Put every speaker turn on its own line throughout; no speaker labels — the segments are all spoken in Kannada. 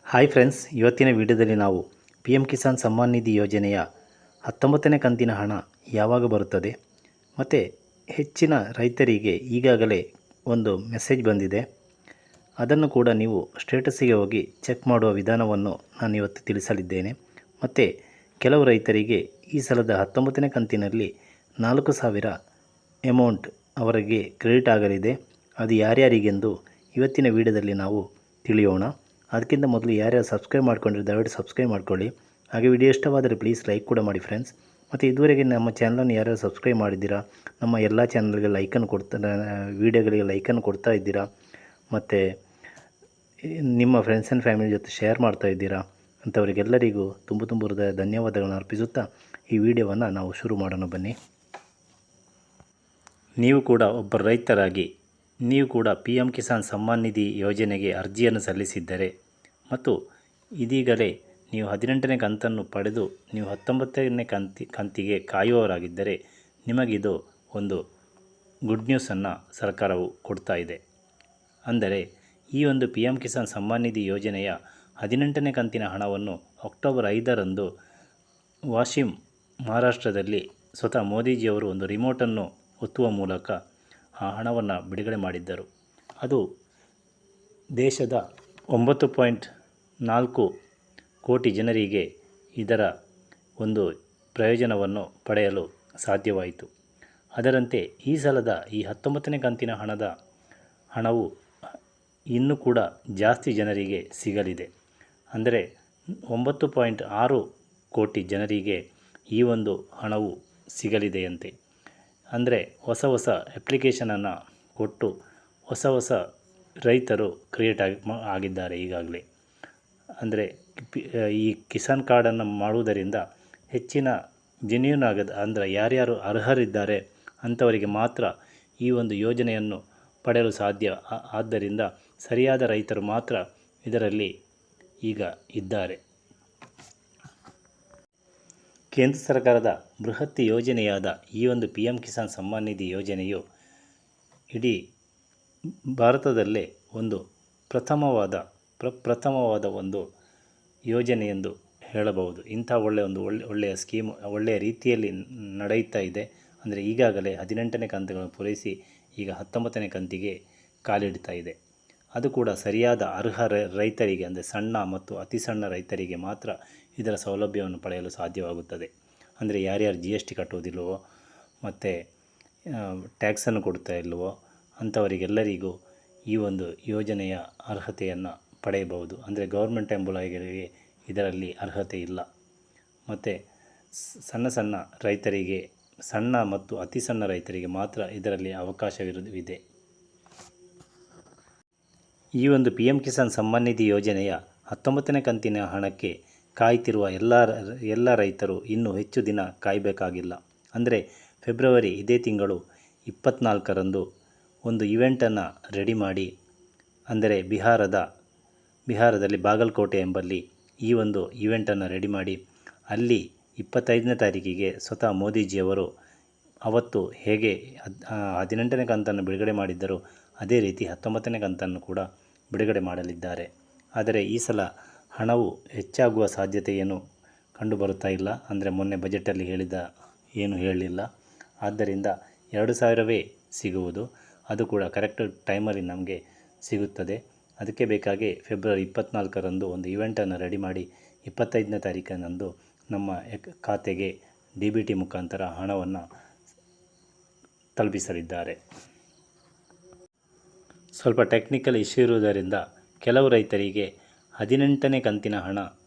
ಹಾಯ್ ಫ್ರೆಂಡ್ಸ್, ಇವತ್ತಿನ ವಿಡಿಯೋದಲ್ಲಿ ನಾವು ಪಿ ಎಮ್ ಕಿಸಾನ್ ಸಮ್ಮಾನ್ ನಿಧಿ ಯೋಜನೆಯ 19ನೇ ಕಂತಿನ ಹಣ ಯಾವಾಗ ಬರುತ್ತದೆ ಮತ್ತು ಹೆಚ್ಚಿನ ರೈತರಿಗೆ ಈಗಾಗಲೇ ಒಂದು ಮೆಸೇಜ್ ಬಂದಿದೆ. ಅದನ್ನು ಕೂಡ ನೀವು ಸ್ಟೇಟಸ್ಸಿಗೆ ಹೋಗಿ ಚೆಕ್ ಮಾಡುವ ವಿಧಾನವನ್ನು ನಾನು ಇವತ್ತು ತಿಳಿಸಲಿದ್ದೇನೆ. ಮತ್ತು ಕೆಲವು ರೈತರಿಗೆ ಈ ಸಲದ 19ನೇ ಕಂತಿನಲ್ಲಿ 4,000 ಅಮೌಂಟ್ ಅವರಿಗೆ ಕ್ರೆಡಿಟ್ ಆಗಲಿದೆ. ಅದು ಯಾರ್ಯಾರಿಗೆಂದು ಇವತ್ತಿನ ವಿಡಿಯೋದಲ್ಲಿ ನಾವು ತಿಳಿಯೋಣ. ಅದಕ್ಕಿಂತ ಮೊದಲು ಯಾರ್ಯಾರು ಸಬ್ಸ್ಕ್ರೈಬ್ ಮಾಡ್ಕೊಂಡ್ರೆ ದಯವಿಟ್ಟು ಸಬ್ಸ್ಕ್ರೈಬ್ ಮಾಡ್ಕೊಳ್ಳಿ. ಹಾಗೆ ವಿಡಿಯೋ ಇಷ್ಟವಾದರೆ ಪ್ಲೀಸ್ ಲೈಕ್ ಕೂಡ ಮಾಡಿ ಫ್ರೆಂಡ್ಸ್. ಮತ್ತು ಇದುವರೆಗೆ ನಮ್ಮ ಚಾನಲನ್ನು ಯಾರ್ಯಾರು ಸಬ್ಸ್ಕ್ರೈಬ್ ಮಾಡಿದ್ದೀರಾ, ನಮ್ಮ ಎಲ್ಲ ಚಾನಲ್ಗೆ ಲೈಕನ್ನು ವೀಡಿಯೋಗಳಿಗೆ ಲೈಕನ್ನು ಕೊಡ್ತಾ ಇದ್ದೀರಾ, ಮತ್ತು ನಿಮ್ಮ ಫ್ರೆಂಡ್ಸ್ ಆ್ಯಂಡ್ ಫ್ಯಾಮಿಲಿ ಜೊತೆ ಶೇರ್ ಮಾಡ್ತಾ ಇದ್ದೀರಾ ಅಂಥವರಿಗೆಲ್ಲರಿಗೂ ತುಂಬ ಹೃದಯ ಧನ್ಯವಾದಗಳನ್ನು ಅರ್ಪಿಸುತ್ತಾ ಈ ವಿಡಿಯೋವನ್ನು ನಾವು ಶುರು ಮಾಡೋಣ ಬನ್ನಿ. ನೀವು ಕೂಡ ಒಬ್ಬ ರೈತರಾಗಿ ನೀವು ಕೂಡ ಪಿ ಎಮ್ ಕಿಸಾನ್ ಸಮ್ಮಾನ್ ನಿಧಿ ಯೋಜನೆಗೆ ಅರ್ಜಿಯನ್ನು ಸಲ್ಲಿಸಿದ್ದರೆ ಮತ್ತು ಇದೀಗಲೇ ನೀವು 18ನೇ ಕಂತನ್ನು ಪಡೆದು ನೀವು 19ನೇ ಕಂತಿಗೆ ಕಾಯುವವರಾಗಿದ್ದರೆ ನಿಮಗಿದು ಒಂದು ಗುಡ್ ನ್ಯೂಸನ್ನು ಸರ್ಕಾರವು ಕೊಡ್ತಾ ಇದೆ. ಅಂದರೆ ಈ ಒಂದು ಪಿ ಎಮ್ ಕಿಸಾನ್ ಸಮ್ಮಾನ್ ನಿಧಿ ಯೋಜನೆಯ 18ನೇ ಕಂತಿನ ಹಣವನ್ನು ಅಕ್ಟೋಬರ್ 5ರಂದು ವಾಶಿಂ ಮಹಾರಾಷ್ಟ್ರದಲ್ಲಿ ಸ್ವತಃ ಮೋದಿಜಿಯವರು ಒಂದು ರಿಮೋಟನ್ನು ಒತ್ತುವ ಮೂಲಕ ಆ ಹಣವನ್ನು ಬಿಡುಗಡೆ ಮಾಡಿದ್ದರು. ಅದು ದೇಶದ 9.4 ಕೋಟಿ ಜನರಿಗೆ ಇದರ ಒಂದು ಪ್ರಯೋಜನವನ್ನು ಪಡೆಯಲು ಸಾಧ್ಯವಾಯಿತು. ಅದರಂತೆ ಈ ಸಲದ ಈ 19ನೇ ಕಂತಿನ ಹಣವು ಇನ್ನೂ ಕೂಡ ಜಾಸ್ತಿ ಜನರಿಗೆ ಸಿಗಲಿದೆ. ಅಂದರೆ 9.6 ಕೋಟಿ ಜನರಿಗೆ ಈ ಒಂದು ಹಣವು ಸಿಗಲಿದೆಯಂತೆ. ಅಂದರೆ ಹೊಸ ಅಪ್ಲಿಕೇಶನನ್ನು ಕೊಟ್ಟು ಹೊಸ ರೈತರು ಕ್ರಿಯೇಟ್ ಆಗಿದ್ದಾರೆ ಈಗಾಗಲೇ. ಅಂದರೆ ಈ ಕಿಸಾನ್ ಕಾರ್ಡನ್ನು ಮಾಡುವುದರಿಂದ ಹೆಚ್ಚಿನ ಜೆನ್ಯೂನ್ ಅಂದರೆ ಯಾರ್ಯಾರು ಅರ್ಹರಿದ್ದಾರೆ ಅಂಥವರಿಗೆ ಮಾತ್ರ ಈ ಒಂದು ಯೋಜನೆಯನ್ನು ಪಡೆಯಲು ಸಾಧ್ಯ. ಆದ್ದರಿಂದ ಸರಿಯಾದ ರೈತರು ಮಾತ್ರ ಇದರಲ್ಲಿ ಈಗ ಇದ್ದಾರೆ. ಕೇಂದ್ರ ಸರ್ಕಾರದ ಬೃಹತ್ ಯೋಜನೆಯಾದ ಈ ಒಂದು ಪಿ ಎಮ್ ಕಿಸಾನ್ ಸಮ್ಮಾನ್ ನಿಧಿ ಯೋಜನೆಯು ಇಡೀ ಭಾರತದಲ್ಲೇ ಒಂದು ಪ್ರಥಮವಾದ ಒಂದು ಯೋಜನೆ ಎಂದು ಹೇಳಬಹುದು. ಇಂಥ ಒಳ್ಳೆಯ ಸ್ಕೀಮ್ ಒಳ್ಳೆಯ ರೀತಿಯಲ್ಲಿ ನಡೆಯುತ್ತಾ ಇದೆ. ಅಂದರೆ ಈಗಾಗಲೇ 18ನೇ ಕಂತುಗಳನ್ನು ಪೂರೈಸಿ ಈಗ 19ನೇ ಕಂತಿಗೆ ಕಾಲಿಡ್ತಾ ಇದೆ. ಅದು ಕೂಡ ಸರಿಯಾದ ಅರ್ಹ ರೈತರಿಗೆ, ಅಂದರೆ ಸಣ್ಣ ಮತ್ತು ಅತಿ ಸಣ್ಣ ರೈತರಿಗೆ ಮಾತ್ರ ಇದರ ಸೌಲಭ್ಯವನ್ನು ಪಡೆಯಲು ಸಾಧ್ಯವಾಗುತ್ತದೆ. ಅಂದರೆ ಯಾರ್ಯಾರು GST ಕಟ್ಟುವುದಿಲ್ಲವೋ ಮತ್ತು ಟ್ಯಾಕ್ಸನ್ನು ಕೊಡ್ತಾ ಇಲ್ಲವೋ ಅಂಥವರಿಗೆಲ್ಲರಿಗೂ ಈ ಒಂದು ಯೋಜನೆಯ ಅರ್ಹತೆಯನ್ನು ಪಡೆಯಬಹುದು. ಅಂದರೆ ಗೌರ್ಮೆಂಟ್ ಎಂಪ್ಲಾಯಿಗಳಿಗೆ ಇದರಲ್ಲಿ ಅರ್ಹತೆ ಇಲ್ಲ. ಮತ್ತು ಸಣ್ಣ ರೈತರಿಗೆ, ಸಣ್ಣ ಮತ್ತು ಅತಿ ಸಣ್ಣ ರೈತರಿಗೆ ಮಾತ್ರ ಇದರಲ್ಲಿ ಅವಕಾಶವಿದೆ. ಈ ಒಂದು ಪಿ ಎಮ್ ಕಿಸಾನ್ ಸಮ್ಮಾನ್ ನಿಧಿ ಯೋಜನೆಯ 19ನೇ ಕಂತಿನ ಹಣಕ್ಕೆ ಕಾಯ್ತಿರುವ ಎಲ್ಲ ರೈತರು ಇನ್ನೂ ಹೆಚ್ಚು ದಿನ ಕಾಯಬೇಕಾಗಿಲ್ಲ. ಅಂದರೆ ಫೆಬ್ರವರಿ ಇದೇ ತಿಂಗಳು 24ರಂದು ಒಂದು ಇವೆಂಟನ್ನು ರೆಡಿ ಮಾಡಿ, ಅಂದರೆ ಬಿಹಾರದಲ್ಲಿ ಬಾಗಲಕೋಟೆ ಎಂಬಲ್ಲಿ ಈ ಒಂದು ಇವೆಂಟನ್ನು ರೆಡಿ ಮಾಡಿ ಅಲ್ಲಿ 25ನೇ ತಾರೀಕಿಗೆ ಸ್ವತಃ ಮೋದಿಜಿಯವರು ಅವತ್ತು ಹೇಗೆ 18ನೇ ಕಂತನ್ನು ಬಿಡುಗಡೆ ಮಾಡಿದ್ದರು ಅದೇ ರೀತಿ 19ನೇ ಕಂತನ್ನು ಕೂಡ ಬಿಡುಗಡೆ ಮಾಡಲಿದ್ದಾರೆ. ಆದರೆ ಈ ಸಲ ಹಣವು ಹೆಚ್ಚಾಗುವ ಸಾಧ್ಯತೆ ಏನು ಕಂಡುಬರುತ್ತಾ ಇಲ್ಲ. ಅಂದರೆ ಮೊನ್ನೆ ಬಜೆಟಲ್ಲಿ ಏನು ಹೇಳಲಿಲ್ಲ. ಆದ್ದರಿಂದ 2,000ವೇ ಸಿಗುವುದು. ಅದು ಕೂಡ ಕರೆಕ್ಟ್ ಟೈಮಲ್ಲಿ ನಮಗೆ ಸಿಗುತ್ತದೆ. ಅದಕ್ಕೆ ಬೇಕಾಗಿ ಫೆಬ್ರವರಿ 24ರಂದು ಒಂದು ಇವೆಂಟನ್ನು ರೆಡಿ ಮಾಡಿ 25ನೇ ತಾರೀಕಿನಂದು ನಮ್ಮ ಖಾತೆಗೆ DBT ಮುಖಾಂತರ ಹಣವನ್ನು ತಲುಪಿಸಲಿದ್ದಾರೆ. ಸ್ವಲ್ಪ ಟೆಕ್ನಿಕಲ್ ಇಶ್ಯೂ ಇರುವುದರಿಂದ ಕೆಲವು ರೈತರಿಗೆ 18ನೇ ಕಂತಿನ ಹಣ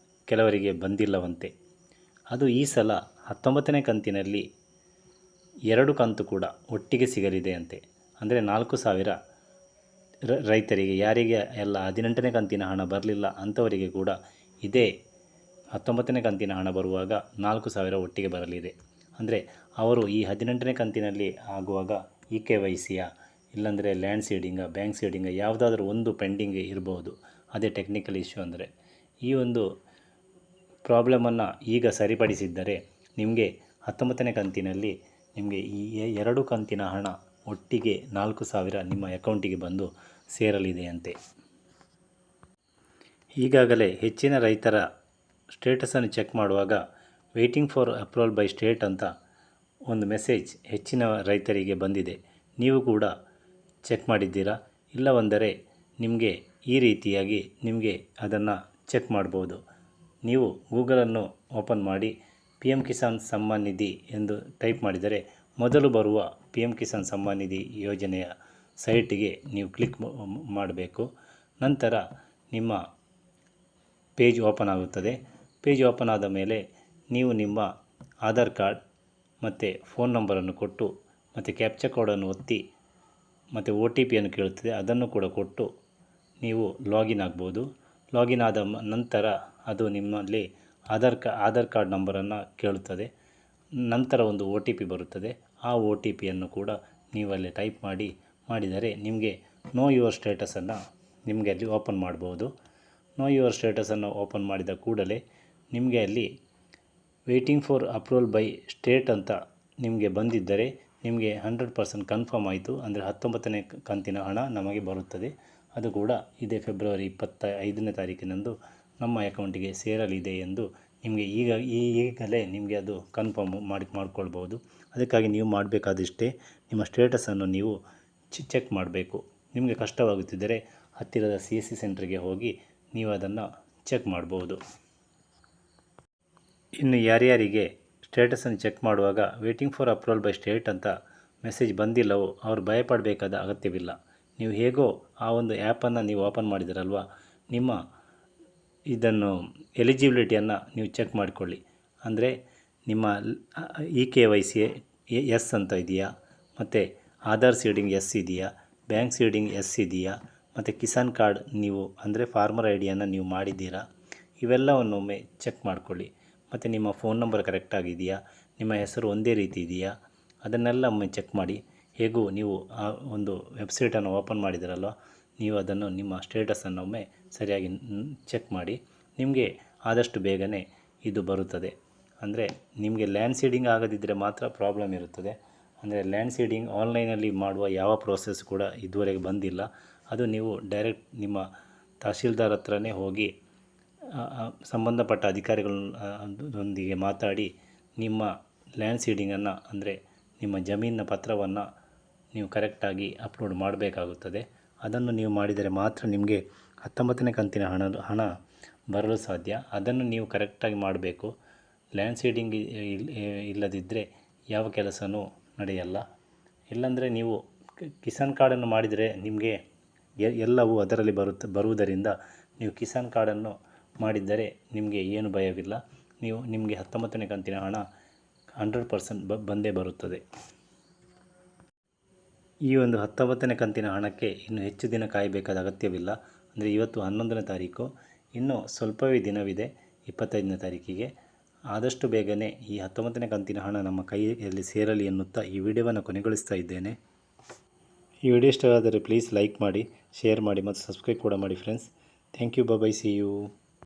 ಕೆಲವರಿಗೆ ಬಂದಿಲ್ಲವಂತೆ. ಅದು ಈ ಸಲ 19ನೇ ಕಂತಿನಲ್ಲಿ 2 ಕಂತು ಕೂಡ ಒಟ್ಟಿಗೆ ಸಿಗಲಿದೆಯಂತೆ. ಅಂದರೆ 4,000 ರೈತರಿಗೆ, ಯಾರಿಗೆ ಎಲ್ಲ 18ನೇ ಕಂತಿನ ಹಣ ಬರಲಿಲ್ಲ ಅಂಥವರಿಗೆ ಕೂಡ ಇದೇ 19ನೇ ಕಂತಿನ ಹಣ ಬರುವಾಗ 4,000 ಒಟ್ಟಿಗೆ ಬರಲಿದೆ. ಅಂದರೆ ಅವರು ಈ 18ನೇ ಕಂತಿನಲ್ಲಿ ಆಗುವಾಗ KYCಯ ಇಲ್ಲಾಂದರೆ ಲ್ಯಾಂಡ್ ಸೀಡಿಂಗ, ಬ್ಯಾಂಕ್ ಸೀಡಿಂಗ ಯಾವುದಾದ್ರೂ ಒಂದು ಪೆಂಡಿಂಗ್ ಇರಬಹುದು. ಅದೇ ಟೆಕ್ನಿಕಲ್ ಇಶ್ಯೂ. ಅಂದರೆ ಈ ಒಂದು ಪ್ರಾಬ್ಲಮನ್ನು ಈಗ ಸರಿಪಡಿಸಿದ್ದರೆ ನಿಮಗೆ 19ನೇ ಕಂತಿನಲ್ಲಿ ನಿಮಗೆ ಈ 2 ಕಂತಿನ ಹಣ ಒಟ್ಟಿಗೆ 4,000 ನಿಮ್ಮ ಅಕೌಂಟಿಗೆ ಬಂದು ಸೇರಲಿದೆಯಂತೆ. ಈಗಾಗಲೇ ಹೆಚ್ಚಿನ ರೈತರ ಸ್ಟೇಟಸನ್ನು ಚೆಕ್ ಮಾಡುವಾಗ waiting for approval by state ಅಂತ ಒಂದು ಮೆಸೇಜ್ ಹೆಚ್ಚಿನ ರೈತರಿಗೆ ಬಂದಿದೆ. ನೀವು ಕೂಡ ಚೆಕ್ ಮಾಡಿದ್ದೀರಾ? ಇಲ್ಲವೆಂದರೆ ನಿಮಗೆ ಈ ರೀತಿಯಾಗಿ ನಿಮಗೆ ಅದನ್ನು ಚೆಕ್ ಮಾಡ್ಬೋದು. ನೀವು ಗೂಗಲನ್ನು ಓಪನ್ ಮಾಡಿ PM ಕಿಸಾನ್ ಸಮ್ಮಾನ್ ನಿಧಿ ಎಂದು ಟೈಪ್ ಮಾಡಿದರೆ ಮೊದಲು ಬರುವ PM ಕಿಸಾನ್ ಸಮ್ಮಾನ್ ನಿಧಿ ಯೋಜನೆಯ ಸೈಟಿಗೆ ನೀವು ಕ್ಲಿಕ್ ಮಾಡಬೇಕು. ನಂತರ ನಿಮ್ಮ ಪೇಜ್ ಓಪನ್ ಆಗುತ್ತದೆ. ಪೇಜ್ ಓಪನ್ ಆದ ಮೇಲೆ ನೀವು ನಿಮ್ಮ ಆಧಾರ್ ಕಾರ್ಡ್ ಮತ್ತು ಫೋನ್ ನಂಬರನ್ನು ಕೊಟ್ಟು ಮತ್ತು ಕ್ಯಾಪ್ಚಾ ಕೋಡನ್ನು ಒತ್ತಿ ಮತ್ತು OTPಯನ್ನು ಕೇಳುತ್ತದೆ, ಅದನ್ನು ಕೂಡ ಕೊಟ್ಟು ನೀವು ಲಾಗಿನ್ ಆಗ್ಬೋದು. ಲಾಗಿನ್ ಆದ ನಂತರ ಅದು ನಿಮ್ಮಲ್ಲಿ ಆಧಾರ್ ಕಾರ್ಡ್ ನಂಬರನ್ನು ಕೇಳುತ್ತದೆ. ನಂತರ ಒಂದು OTP ಬರುತ್ತದೆ. ಆ OTPಯನ್ನು ಕೂಡ ನೀವು ಅಲ್ಲಿ ಟೈಪ್ ಮಾಡಿದರೆ ನಿಮಗೆ ನೋ ಯುವರ್ ಸ್ಟೇಟಸನ್ನು ನಿಮಗೆ ಅಲ್ಲಿ ಓಪನ್ ಮಾಡ್ಬೋದು. ನೋ ಯುವರ್ ಸ್ಟೇಟಸನ್ನು ಓಪನ್ ಮಾಡಿದ ಕೂಡಲೇ ನಿಮಗೆ ಅಲ್ಲಿ waiting for approval by state ಅಂತ ನಿಮಗೆ ಬಂದಿದ್ದರೆ ನಿಮಗೆ 100% ಕನ್ಫರ್ಮ್ ಆಯಿತು. ಅಂದರೆ 19ನೇ ಕಂತಿನ ಹಣ ನಮಗೆ ಬರುತ್ತದೆ. ಅದು ಕೂಡ ಇದೇ ಫೆಬ್ರವರಿ 25ನೇ ತಾರೀಕಿನಂದು ನಮ್ಮ ಅಕೌಂಟಿಗೆ ಸೇರಲಿದೆ ಎಂದು ನಿಮಗೆ ಈಗಲೇ ನಿಮಗೆ ಅದು ಕನ್ಫರ್ಮ್ ಮಾಡ್ಕೊಳ್ಬೋದು. ಅದಕ್ಕಾಗಿ ನೀವು ಮಾಡಬೇಕಾದಿಷ್ಟೇ, ನಿಮ್ಮ ಸ್ಟೇಟಸನ್ನು ನೀವು ಚೆಕ್ ಮಾಡಬೇಕು. ನಿಮಗೆ ಕಷ್ಟವಾಗುತ್ತಿದ್ದರೆ ಹತ್ತಿರದ CSC ಸೆಂಟ್ರಿಗೆ ಹೋಗಿ ನೀವು ಅದನ್ನು ಚೆಕ್ ಮಾಡ್ಬೋದು. ಇನ್ನು ಯಾರ್ಯಾರಿಗೆ ಸ್ಟೇಟಸನ್ನು ಚೆಕ್ ಮಾಡುವಾಗ waiting for approval by state ಅಂತ ಮೆಸೇಜ್ ಬಂದಿಲ್ಲವೋ ಅವರು ಭಯಪಡಬೇಕಾದ ಅಗತ್ಯವಿಲ್ಲ. ನೀವು ಹೇಗೋ ಆ ಒಂದು ಆ್ಯಪನ್ನು ನೀವು ಓಪನ್ ಮಾಡಿದಿರಲ್ವ, ನಿಮ್ಮ ಇದನ್ನು ಎಲಿಜಿಬಿಲಿಟಿಯನ್ನು ನೀವು ಚೆಕ್ ಮಾಡಿಕೊಳ್ಳಿ. ಅಂದರೆ ನಿಮ್ಮ EKYC ಎಸ್ ಅಂತ ಇದೆಯಾ, ಮತ್ತು ಆಧಾರ್ ಸೀಡಿಂಗ್ ಎಸ್ ಇದೆಯಾ, ಬ್ಯಾಂಕ್ ಸೀಡಿಂಗ್ ಎಸ್ ಇದೆಯಾ, ಮತ್ತು ಕಿಸಾನ್ ಕಾರ್ಡ್ ನೀವು ಅಂದರೆ ಫಾರ್ಮರ್ ಐಡಿಯನ್ನು ನೀವು ಮಾಡಿದ್ದೀರಾ, ಇವೆಲ್ಲವನ್ನೊಮ್ಮೆ ಚೆಕ್ ಮಾಡಿಕೊಳ್ಳಿ. ಮತ್ತು ನಿಮ್ಮ ಫೋನ್ ನಂಬರ್ ಕರೆಕ್ಟಾಗಿದೆಯಾ, ನಿಮ್ಮ ಹೆಸರು ಒಂದೇ ರೀತಿ ಇದೆಯಾ, ಅದನ್ನೆಲ್ಲ ಒಮ್ಮೆ ಚೆಕ್ ಮಾಡಿ. ಹೇಗೂ ನೀವು ಆ ಒಂದು ವೆಬ್ಸೈಟನ್ನು ಓಪನ್ ಮಾಡಿದಿರಲ್ವ, ನೀವು ಅದನ್ನು ನಿಮ್ಮ ಸ್ಟೇಟಸನ್ನು ಒಮ್ಮೆ ಸರಿಯಾಗಿ ಚೆಕ್ ಮಾಡಿ. ನಿಮಗೆ ಆದಷ್ಟು ಬೇಗನೆ ಇದು ಬರುತ್ತದೆ. ಅಂದರೆ ನಿಮಗೆ ಲ್ಯಾಂಡ್ ಸೀಡಿಂಗ್ ಆಗದಿದ್ದರೆ ಮಾತ್ರ ಪ್ರಾಬ್ಲಮ್ ಇರುತ್ತದೆ. ಅಂದರೆ ಲ್ಯಾಂಡ್ ಸೀಡಿಂಗ್ ಆನ್ಲೈನಲ್ಲಿ ಮಾಡುವ ಯಾವ ಪ್ರೋಸೆಸ್ ಕೂಡ ಇದುವರೆಗೆ ಬಂದಿಲ್ಲ. ಅದು ನೀವು ಡೈರೆಕ್ಟ್ ನಿಮ್ಮ ತಹಶೀಲ್ದಾರ್ ಹತ್ರನೇ ಹೋಗಿ ಸಂಬಂಧಪಟ್ಟ ಅಧಿಕಾರಿಗಳೊಂದಿಗೆ ಮಾತಾಡಿ ನಿಮ್ಮ ಲ್ಯಾಂಡ್ ಸೀಡಿಂಗನ್ನು ಅಂದರೆ ನಿಮ್ಮ ಜಮೀನಿನ ಪತ್ರವನ್ನು ನೀವು ಕರೆಕ್ಟಾಗಿ ಅಪ್ಲೋಡ್ ಮಾಡಬೇಕಾಗುತ್ತದೆ. ಅದನ್ನು ನೀವು ಮಾಡಿದರೆ ಮಾತ್ರ ನಿಮಗೆ 19ನೇ ಕಂತಿನ ಹಣ ಬರಲು ಸಾಧ್ಯ. ಅದನ್ನು ನೀವು ಕರೆಕ್ಟಾಗಿ ಮಾಡಬೇಕು. ಲ್ಯಾಂಡ್ ಸೀಡಿಂಗ್ ಇಲ್ಲದಿದ್ದರೆ ಯಾವ ಕೆಲಸವೂ ನಡೆಯಲ್ಲ. ಇಲ್ಲಾಂದರೆ ನೀವು ಕಿಸಾನ್ ಕಾರ್ಡನ್ನು ಮಾಡಿದರೆ ನಿಮಗೆ ಎಲ್ಲವೂ ಅದರಲ್ಲಿ ಬರುವುದರಿಂದ ನೀವು ಕಿಸಾನ್ ಕಾರ್ಡನ್ನು ಮಾಡಿದ್ದರೆ ನಿಮಗೆ ಏನು ಭಯವಿಲ್ಲ. ನಿಮಗೆ 19ನೇ ಕಂತಿನ ಹಣ 100% ಬಂದೇ ಬರುತ್ತದೆ. ಈ ಒಂದು 19ನೇ ಕಂತಿನ ಹಣಕ್ಕೆ ಇನ್ನು ಹೆಚ್ಚು ದಿನ ಕಾಯಬೇಕಾದ ಅಗತ್ಯವಿಲ್ಲ. ಅಂದರೆ ಇವತ್ತು 11ನೇ ತಾರೀಕು, ಇನ್ನೂ ಸ್ವಲ್ಪವೇ ದಿನವಿದೆ 25ನೇ ತಾರೀಕಿಗೆ. ಆದಷ್ಟು ಬೇಗನೆ ಈ 19ನೇ ಕಂತಿನ ಹಣ ನಮ್ಮ ಕೈಯಲ್ಲಿ ಸೇರಲಿ ಎನ್ನುತ್ತಾ ಈ ವಿಡಿಯೋವನ್ನು ಕೊನೆಗೊಳಿಸ್ತಾ ಇದ್ದೇನೆ. ಈ ವಿಡಿಯೋ ಇಷ್ಟವಾದರೆ ಪ್ಲೀಸ್ ಲೈಕ್ ಮಾಡಿ, ಶೇರ್ ಮಾಡಿ ಮತ್ತು ಸಬ್ಸ್ಕ್ರೈಬ್ ಕೂಡ ಮಾಡಿ friends. Thank you. Bye. See you.